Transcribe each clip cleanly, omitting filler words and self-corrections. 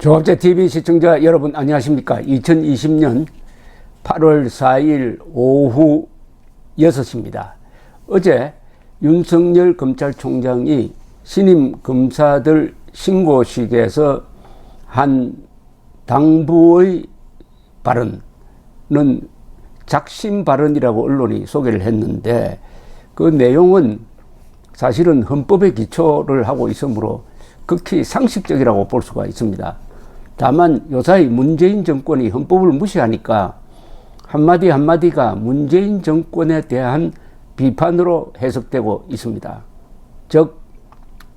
조합제TV 시청자 여러분 안녕하십니까. 2020년 8월 4일 오후 6시입니다. 어제 윤석열 검찰총장이 신임 검사들 신고식에서 한 당부의 발언은 작심 발언이라고 언론이 소개를 했는데, 그 내용은 사실은 헌법에 기초를 하고 있으므로 극히 상식적이라고 볼 수가 있습니다. 다만 요사이 문재인 정권이 헌법을 무시하니까 한마디 한마디가 문재인 정권에 대한 비판으로 해석되고 있습니다. 즉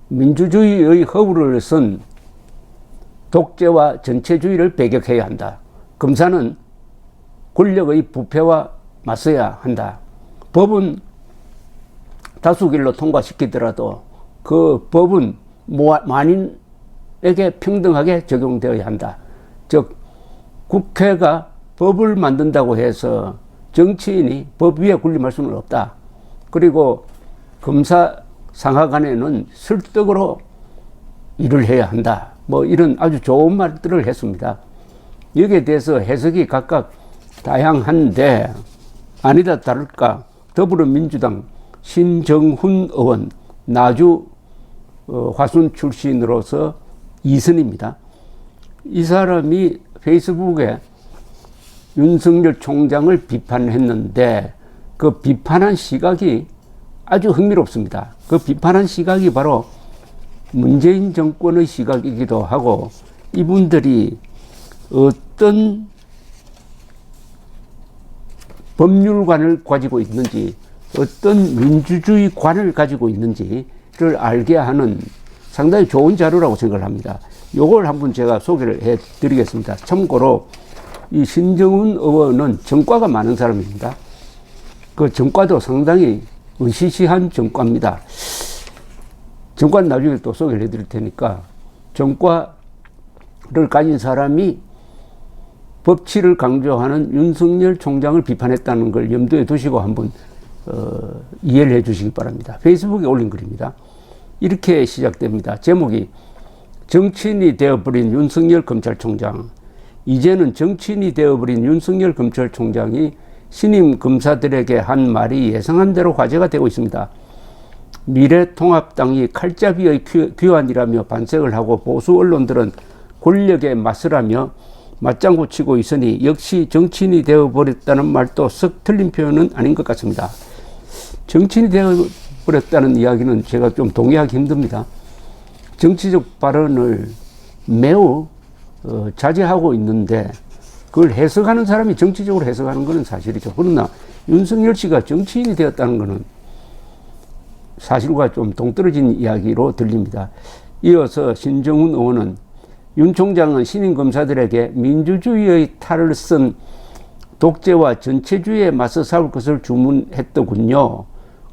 민주주의의 허물을 쓴 독재와 전체주의를 배격해야 한다. 검사는 권력의 부패와 맞서야 한다. 법은 다수결로 통과시키더라도 그 법은 만인에게 평등하게 적용되어야 한다. 즉 국회가 법을 만든다고 해서 정치인이 법 위에 군림할 수는 없다. 그리고 검사 상하간에는 설득으로 일을 해야 한다. 뭐 이런 아주 좋은 말들을 했습니다. 여기에 대해서 해석이 각각 다양한데, 아니다 다를까 더불어민주당 신정훈 의원, 나주 화순 출신으로서 2선입니다. 이 사람이 페이스북에 윤석열 총장을 비판했는데 그 비판한 시각이 아주 흥미롭습니다. 그 비판한 시각이 바로 문재인 정권의 시각이기도 하고, 이분들이 어떤 법률관을 가지고 있는지, 어떤 민주주의관을 가지고 있는지를 알게 하는 상당히 좋은 자료라고 생각을 합니다. 요걸 한번 제가 소개를 해 드리겠습니다. 참고로 이 신정훈 의원은 전과가 많은 사람입니다. 그 전과도 상당히 으시시한 전과입니다. 전과는 나중에 또 소개를 해 드릴 테니까, 전과를 가진 사람이 법치를 강조하는 윤석열 총장을 비판했다는 걸 염두에 두시고 한번 이해를 해 주시기 바랍니다. 페이스북에 올린 글입니다. 이렇게 시작됩니다. 제목이 정치인이 되어버린 윤석열 검찰총장. 이제는 정치인이 되어버린 윤석열 검찰총장이 신임 검사들에게 한 말이 예상한 대로 화제가 되고 있습니다. 미래통합당이 칼잡이의 귀환이라며 반색을 하고, 보수 언론들은 권력에 맞서라며 맞장구 치고 있으니 역시 정치인이 되어버렸다는 말도 썩 틀린 표현은 아닌 것 같습니다. 정치인이 되어버렸다는 이야기는 제가 좀 동의하기 힘듭니다. 정치적 발언을 매우 자제하고 있는데 그걸 해석하는 사람이 정치적으로 해석하는 것은 사실이죠. 그러나 윤석열 씨가 정치인이 되었다는 것은 사실과 좀 동떨어진 이야기로 들립니다. 이어서 신정훈 의원은 윤 총장은 신임 검사들에게 민주주의의 탈을 쓴 독재와 전체주의에 맞서 싸울 것을 주문했더군요.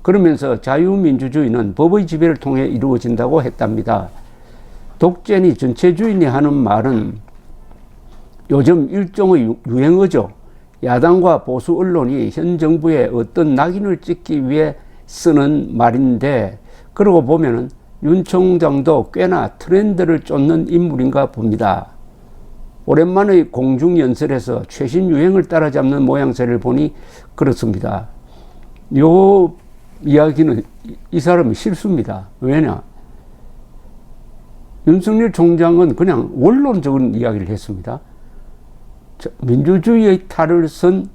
그러면서 자유민주주의는 법의 지배를 통해 이루어진다고 했답니다. 독재니 전체주의니 하는 말은 요즘 일종의 유행어죠. 야당과 보수 언론이 현 정부에 어떤 낙인을 찍기 위해 쓰는 말인데, 그러고 보면은 윤 총장도 꽤나 트렌드를 쫓는 인물인가 봅니다. 오랜만의 공중연설에서 최신 유행을 따라잡는 모양새를 보니 그렇습니다. 요 이야기는 이 사람이 실수입니다. 왜냐? 윤석열 총장은 그냥 원론적인 이야기를 했습니다. 민주주의의 탈을 쓴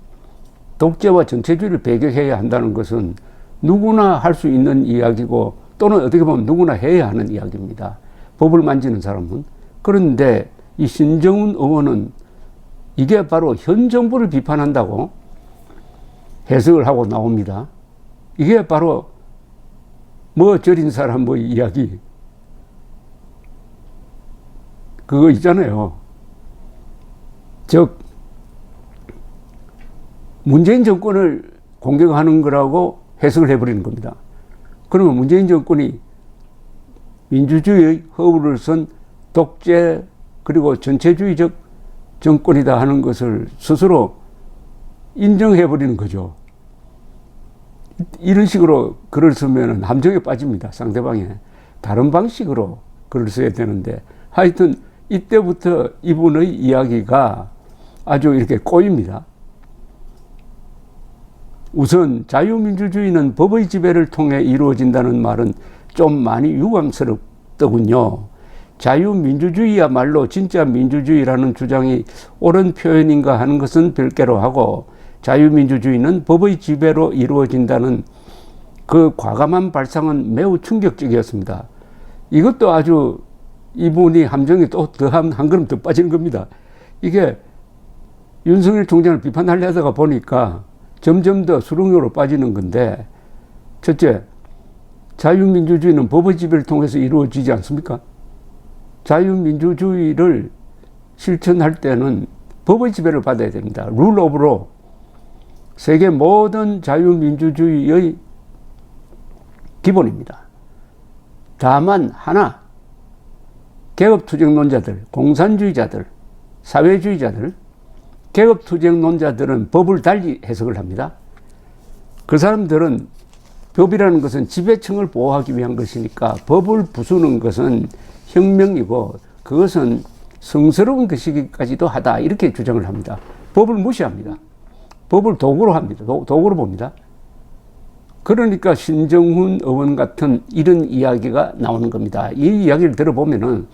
독재와 전체주의를 배격해야 한다는 것은 누구나 할 수 있는 이야기고, 또는 어떻게 보면 누구나 해야 하는 이야기입니다. 법을 만지는 사람은. 그런데 이 신정훈 의원은 이게 바로 현 정부를 비판한다고 해석을 하고 나옵니다. 이게 바로 뭐 저린 사람 뭐 이야기 그거 있잖아요. 즉 문재인 정권을 공격하는 거라고 해석을 해버리는 겁니다. 그러면 문재인 정권이 민주주의의 허물을 쓴 독재 그리고 전체주의적 정권이다 하는 것을 스스로 인정해버리는 거죠. 이런 식으로 글을 쓰면 함정에 빠집니다. 상대방에. 다른 방식으로 글을 써야 되는데, 하여튼 이때부터 이분의 이야기가 아주 이렇게 꼬입니다. 우선 자유민주주의는 법의 지배를 통해 이루어진다는 말은 좀 많이 유감스럽더군요. 자유민주주의야말로 진짜 민주주의라는 주장이 옳은 표현인가 하는 것은 별개로 하고, 자유민주주의는 법의 지배로 이루어진다는 그 과감한 발상은 매우 충격적이었습니다. 이것도 아주 이분이 함정이 또 한 걸음 더 빠지는 겁니다. 이게 윤석열 총장을 비판하려다가 보니까 점점 더 수렁으로 빠지는 건데, 첫째, 자유민주주의는 법의 지배를 통해서 이루어지지 않습니까? 자유민주주의를 실천할 때는 법의 지배를 받아야 됩니다. 룰 오브 로. 세계 모든 자유민주주의의 기본입니다. 다만 하나, 계급투쟁론자들, 공산주의자들, 사회주의자들, 계급투쟁론자들은 법을 달리 해석을 합니다. 그 사람들은 법이라는 것은 지배층을 보호하기 위한 것이니까 법을 부수는 것은 혁명이고 그것은 성스러운 것이기까지도 하다, 이렇게 주장을 합니다. 법을 무시합니다. 법을 도구로 합니다. 도구로 봅니다. 그러니까 신정훈 의원 같은 이런 이야기가 나오는 겁니다. 이 이야기를 들어보면은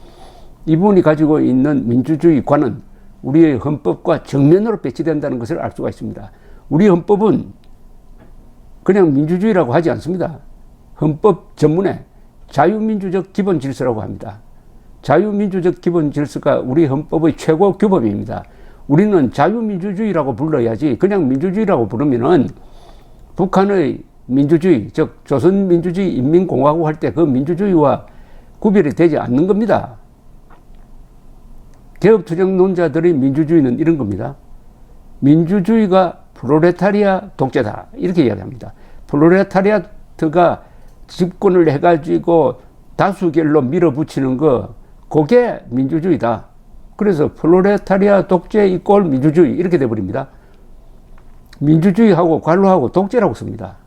이분이 가지고 있는 민주주의관은 우리의 헌법과 정면으로 배치된다는 것을 알 수가 있습니다. 우리 헌법은 그냥 민주주의라고 하지 않습니다. 헌법 전문에 자유민주적 기본 질서라고 합니다. 자유민주적 기본 질서가 우리 헌법의 최고 규범입니다. 우리는 자유민주주의라고 불러야지 그냥 민주주의라고 부르면은 북한의 민주주의, 즉 조선민주주의 인민공화국 할 때 그 민주주의와 구별이 되지 않는 겁니다. 계급투쟁론자들의 민주주의는 이런 겁니다. 민주주의가 프롤레타리아 독재다, 이렇게 이야기합니다. 프롤레타리아트가 집권을 해가지고 다수결로 밀어붙이는 거, 그게 민주주의다. 그래서 프롤레타리아 독재 이꼴 민주주의, 이렇게 돼버립니다. 민주주의하고 관로하고 독재라고 씁니다.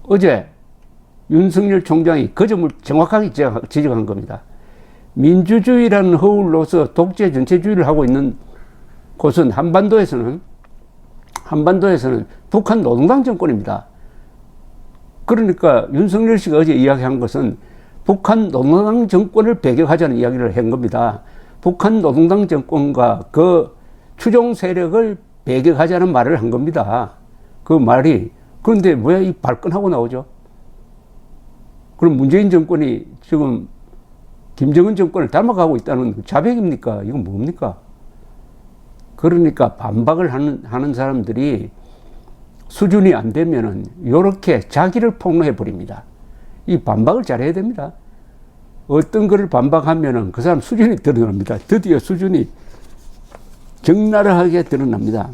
어제 윤석열 총장이 그 점을 정확하게 지적한 겁니다. 민주주의라는 허울로서 독재 전체주의를 하고 있는 곳은 한반도에서는 북한 노동당 정권입니다. 그러니까 윤석열 씨가 어제 이야기한 것은 북한 노동당 정권을 배격하자는 이야기를 한 겁니다. 북한 노동당 정권과 그 추종 세력을 배격하자는 말을 한 겁니다. 그 말이. 그런데 왜 이 발끈하고 나오죠? 그럼 문재인 정권이 지금 김정은 정권을 닮아가고 있다는 자백입니까? 이건 뭡니까? 그러니까 반박을 하는 사람들이 수준이 안 되면은 이렇게 자기를 폭로해 버립니다. 이 반박을 잘해야 됩니다. 어떤 거를 반박하면은 그 사람 수준이 드러납니다. 드디어 수준이 적나라하게 드러납니다.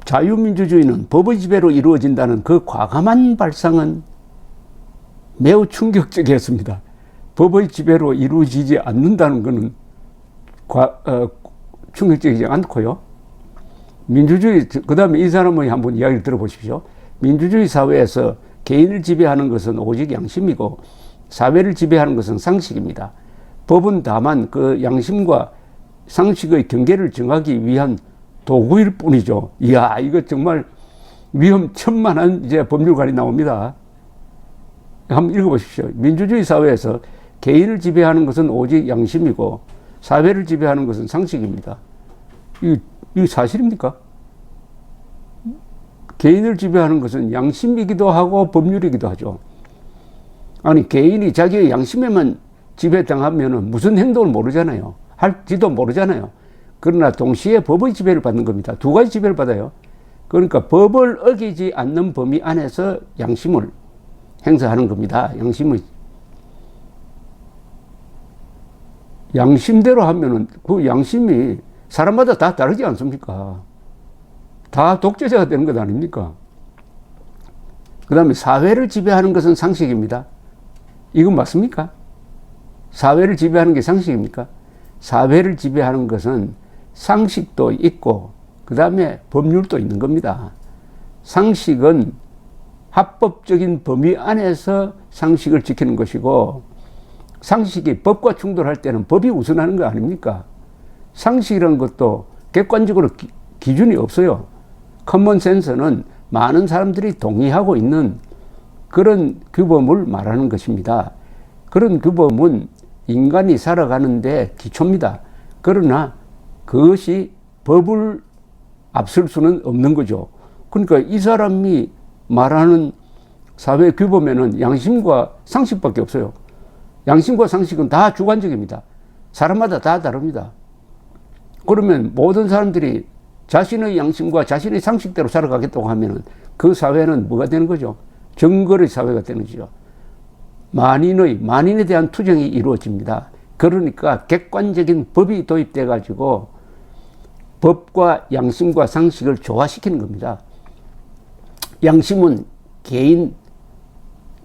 자유민주주의는 법의 지배로 이루어진다는 그 과감한 발상은 매우 충격적이었습니다. 법의 지배로 이루어지지 않는다는 것은 충격적이지 않고요. 민주주의, 그 다음에 이 사람의 한번 이야기를 들어보십시오. 민주주의 사회에서 개인을 지배하는 것은 오직 양심이고 사회를 지배하는 것은 상식입니다. 법은 다만 그 양심과 상식의 경계를 정하기 위한 도구일 뿐이죠. 이야, 이거 정말 위험천만한 이제 법률관이 나옵니다. 한번 읽어보십시오. 민주주의 사회에서 개인을 지배하는 것은 오직 양심이고 사회를 지배하는 것은 상식입니다. 이거 사실입니까? 개인을 지배하는 것은 양심이기도 하고 법률이기도 하죠. 아니, 개인이 자기의 양심에만 지배당하면 무슨 행동을 모르잖아요. 할지도 모르잖아요. 그러나 동시에 법의 지배를 받는 겁니다. 두 가지 지배를 받아요. 그러니까 법을 어기지 않는 범위 안에서 양심을 행사하는 겁니다. 양심대로 하면은 그 양심이 사람마다 다 다르지 않습니까? 다 독재자가 되는 것 아닙니까? 그 다음에 사회를 지배하는 것은 상식입니다. 이건 맞습니까? 사회를 지배하는 게 상식입니까? 사회를 지배하는 것은 상식도 있고 그 다음에 법률도 있는 겁니다. 상식은 합법적인 범위 안에서 상식을 지키는 것이고 상식이 법과 충돌할 때는 법이 우선하는 거 아닙니까? 상식이라는 것도 객관적으로 기준이 없어요. 커먼 센서는 많은 사람들이 동의하고 있는 그런 규범을 말하는 것입니다. 그런 규범은 인간이 살아가는데 기초입니다. 그러나 그것이 법을 앞설 수는 없는 거죠. 그러니까 이 사람이 말하는 사회 규범에는 양심과 상식밖에 없어요. 양심과 상식은 다 주관적입니다. 사람마다 다 다릅니다. 그러면 모든 사람들이 자신의 양심과 자신의 상식대로 살아가겠다고 하면은 그 사회는 뭐가 되는 거죠? 정글의 사회가 되는 거죠. 만인에 대한 투쟁이 이루어집니다. 그러니까 객관적인 법이 도입돼 가지고 법과 양심과 상식을 조화시키는 겁니다. 양심은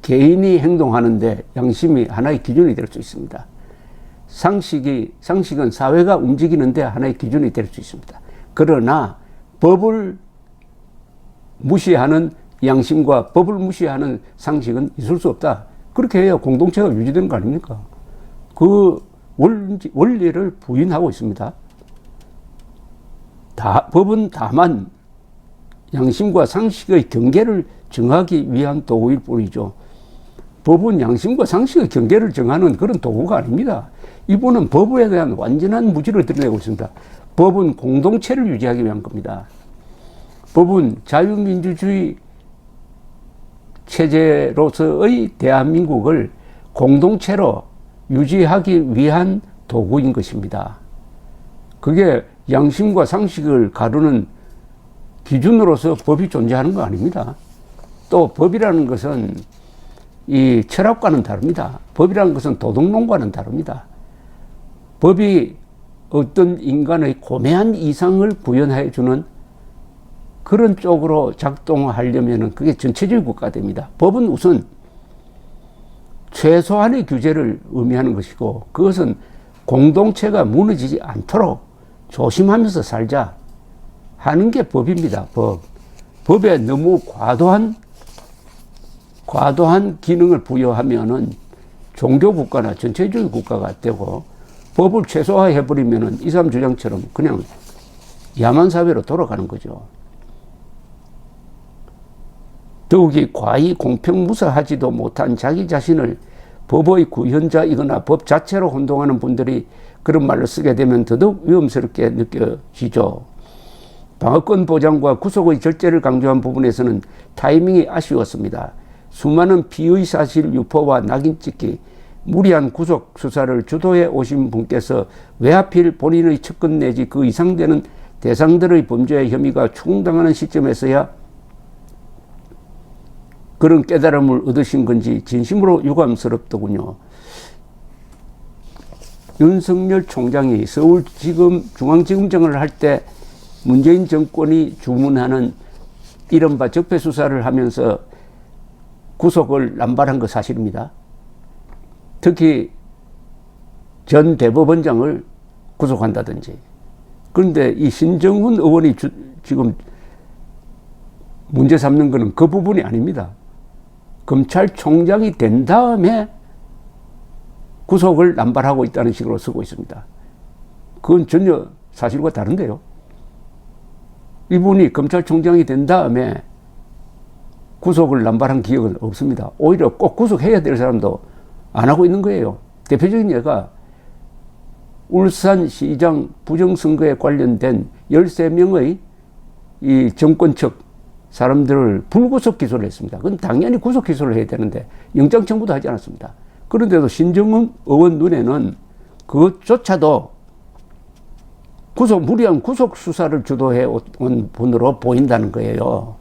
개인이 행동하는데 양심이 하나의 기준이 될 수 있습니다. 상식은 사회가 움직이는데 하나의 기준이 될 수 있습니다. 그러나 법을 무시하는 양심과 법을 무시하는 상식은 있을 수 없다. 그렇게 해야 공동체가 유지되는 거 아닙니까? 그 원리를 부인하고 있습니다. 법은 다만 양심과 상식의 경계를 정하기 위한 도구일 뿐이죠. 법은 양심과 상식의 경계를 정하는 그런 도구가 아닙니다. 이분은 법에 대한 완전한 무지를 드러내고 있습니다. 법은 공동체를 유지하기 위한 겁니다. 법은 자유민주주의 체제로서의 대한민국을 공동체로 유지하기 위한 도구인 것입니다. 그게 양심과 상식을 가르는 기준으로서 법이 존재하는 거 아닙니다. 또 법이라는 것은 이 철학과는 다릅니다. 법이라는 것은 도덕론과는 다릅니다. 법이 어떤 인간의 고매한 이상을 구현해 주는 그런 쪽으로 작동하려면 그게 전체적인 국가가 됩니다. 법은 우선 최소한의 규제를 의미하는 것이고 그것은 공동체가 무너지지 않도록 조심하면서 살자 하는 게 법입니다. 법에 너무 과도한 기능을 부여하면은 종교국가나 전체주의 국가가 되고 법을 최소화해버리면은 이 사람 주장처럼 그냥 야만 사회로 돌아가는 거죠. 더욱이 과히 공평무사하지도 못한 자기 자신을 법의 구현자이거나 법 자체로 혼동하는 분들이 그런 말을 쓰게 되면 더더욱 위험스럽게 느껴지죠. 방어권 보장과 구속의 절제를 강조한 부분에서는 타이밍이 아쉬웠습니다. 수많은 피의 사실 유포와 낙인 찍기, 무리한 구속 수사를 주도해 오신 분께서 왜 하필 본인의 측근 내지 그 이상 되는 대상들의 범죄 혐의가 충당하는 시점에서야 그런 깨달음을 얻으신 건지 진심으로 유감스럽더군요. 윤석열 총장이 서울지검 중앙지검장을 할 때 문재인 정권이 주문하는 이른바 적폐수사를 하면서 구속을 남발한 거 사실입니다. 특히 전 대법원장을 구속한다든지. 그런데 이 신정훈 의원이 지금 문제 삼는 것은 그 부분이 아닙니다. 검찰총장이 된 다음에 구속을 남발하고 있다는 식으로 쓰고 있습니다. 그건 전혀 사실과 다른데요. 이분이 검찰총장이 된 다음에 구속을 남발한 기억은 없습니다. 오히려 꼭 구속해야 될 사람도 안 하고 있는 거예요. 대표적인 예가 울산시장 부정선거에 관련된 13명의 이 정권 측 사람들을 불구속 기소를 했습니다. 그건 당연히 구속 기소를 해야 되는데 영장 청구도 하지 않았습니다. 그런데도 신정훈 의원 눈에는 그것조차도 무리한 구속 수사를 주도해 온 분으로 보인다는 거예요.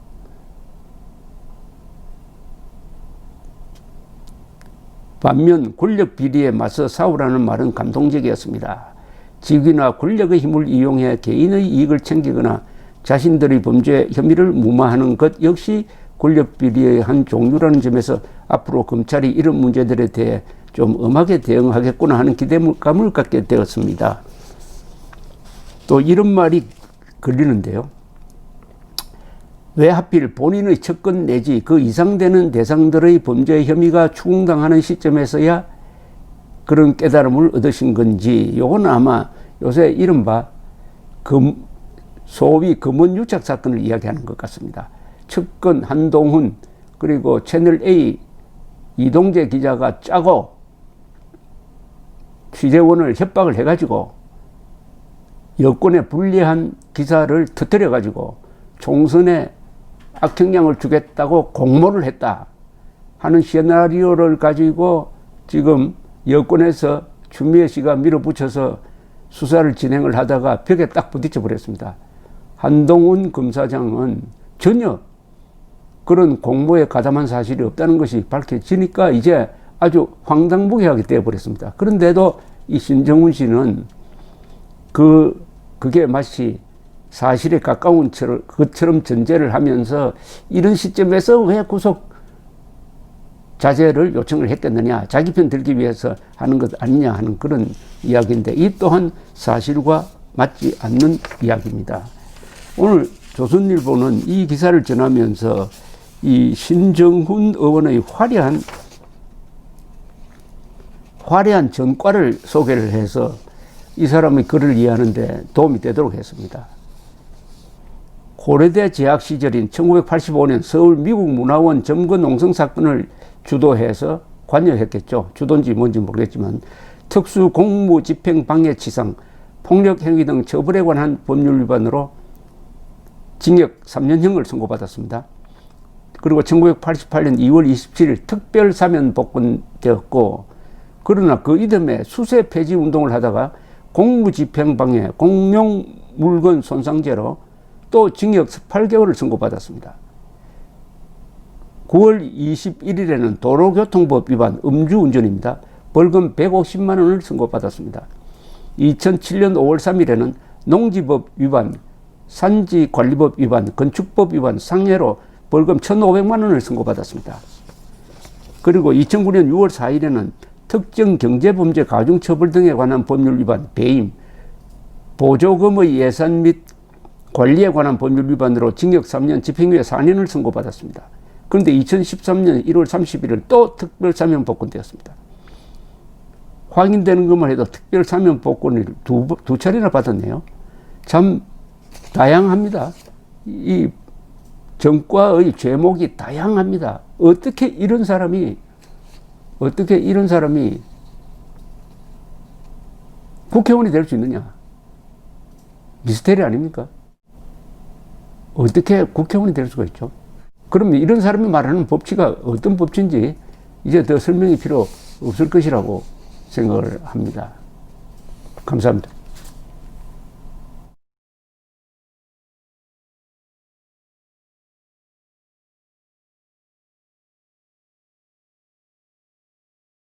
반면 권력 비리에 맞서 싸우라는 말은 감동적이었습니다. 직위나 권력의 힘을 이용해 개인의 이익을 챙기거나 자신들의 범죄 혐의를 무마하는 것 역시 권력 비리의 한 종류라는 점에서 앞으로 검찰이 이런 문제들에 대해 좀 엄하게 대응하겠구나 하는 기대감을 갖게 되었습니다. 또 이런 말이 걸리는데요. 왜 하필 본인의 측근 내지 그 이상 되는 대상들의 범죄 혐의가 추궁당하는 시점에서야 그런 깨달음을 얻으신 건지, 요거는 아마 요새 이른바 소위 금원유착 사건을 이야기하는 것 같습니다. 측근 한동훈 그리고 채널A 이동재 기자가 짜고 취재원을 협박을 해가지고 여권에 불리한 기사를 터뜨려가지고 총선에 악영향을 주겠다고 공모를 했다 하는 시나리오를 가지고 지금 여권에서 추미애 씨가 밀어붙여서 수사를 진행을 하다가 벽에 딱 부딪혀 버렸습니다. 한동훈 검사장은 전혀 그런 공모에 가담한 사실이 없다는 것이 밝혀지니까 이제 아주 황당무계하게 되어버렸습니다. 그런데도 이 신정훈 씨는 그게 마치 사실에 가까운 것처럼 전제를 하면서 이런 시점에서 왜 구속 자제를 요청을 했겠느냐, 자기 편 들기 위해서 하는 것 아니냐 하는 그런 이야기인데, 이 또한 사실과 맞지 않는 이야기입니다. 오늘 조선일보는 이 기사를 전하면서 이 신정훈 의원의 화려한 전과를 소개를 해서 이 사람의 글을 이해하는 데 도움이 되도록 했습니다. 고려대 재학 시절인 1985년 서울 미국문화원 점거 농성 사건을 주도해서 관여했겠죠. 주도인지 뭔지 모르겠지만 특수 공무집행방해치상, 폭력행위 등 처벌에 관한 법률 위반으로 징역 3년형을 선고받았습니다. 그리고 1988년 2월 27일 특별사면 복권되었고, 그러나 그 이듬해 수세 폐지 운동을 하다가 공무집행방해, 공용물건 손상죄로 또 징역 8개월을 선고받았습니다. 9월 21일에는 도로교통법 위반 음주운전입니다. 벌금 150만 원을 선고받았습니다. 2007년 5월 3일에는 농지법 위반, 산지관리법 위반, 건축법 위반 상해로 벌금 1,500만 원을 선고받았습니다. 그리고 2009년 6월 4일에는 특정 경제범죄 가중처벌 등에 관한 법률 위반, 배임, 보조금의 예산 및 관리에 관한 법률 위반으로 징역 3년, 집행유예 4년을 선고받았습니다. 그런데 2013년 1월 31일 또 특별사면 복권되었습니다. 확인되는 것만 해도 특별사면 복권을 두 차례나 받았네요. 참 다양합니다. 이 전과의 죄목이 다양합니다. 어떻게 이런 사람이 국회의원이 될 수 있느냐? 미스테리 아닙니까? 어떻게 국회의원이 될 수가 있죠? 그러면 이런 사람이 말하는 법치가 어떤 법치인지 이제 더 설명이 필요 없을 것이라고 생각을 합니다. 감사합니다.